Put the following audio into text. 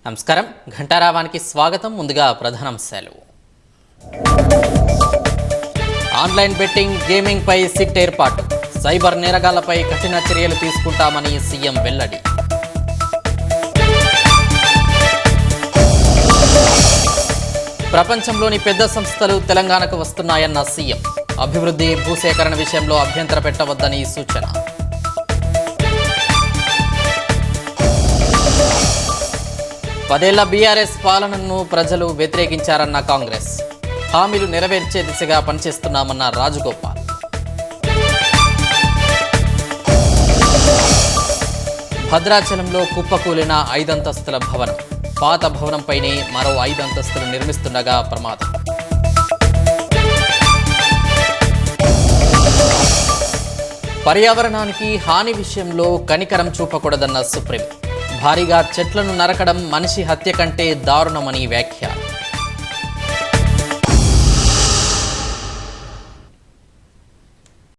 నమస్కారం, ఘంటారావానికి స్వాగతం. ముందుగా ప్రధానాంశాలు. ఆన్లైన్ బెట్టింగ్, గేమింగ్ పై సిట్ ఏర్పాటు. సైబర్ నేరగాళ్లపై కఠిన చర్యలు తీసుకుంటామని సీఎం వెల్లడి. ప్రపంచంలోని పెద్ద సంస్థలు తెలంగాణకు వస్తున్నాయన్న సీఎం. అభివృద్ధి, భూసేకరణ విషయంలో అభ్యంతర పెట్టవద్దని సూచన. పదేళ్ల బీఆర్ఎస్ పాలనను ప్రజలు వ్యతిరేకించారన్న కాంగ్రెస్. హామీలు నెరవేర్చే దిశగా పనిచేస్తున్నామన్న రాజగోపాల్. భద్రాచలంలో కుప్పకూలిన 5 అంతస్తుల భవనం. పాత భవనంపైనే మరో 5 అంతస్తులు నిర్మిస్తుండగా ప్రమాదం. పర్యావరణానికి హాని విషయంలో కనికరం చూపకూడదన్న సుప్రీం. భారీగా చెట్లను నరకడం మనిషి హత్య కంటే దారుణమని వ్యాఖ్య.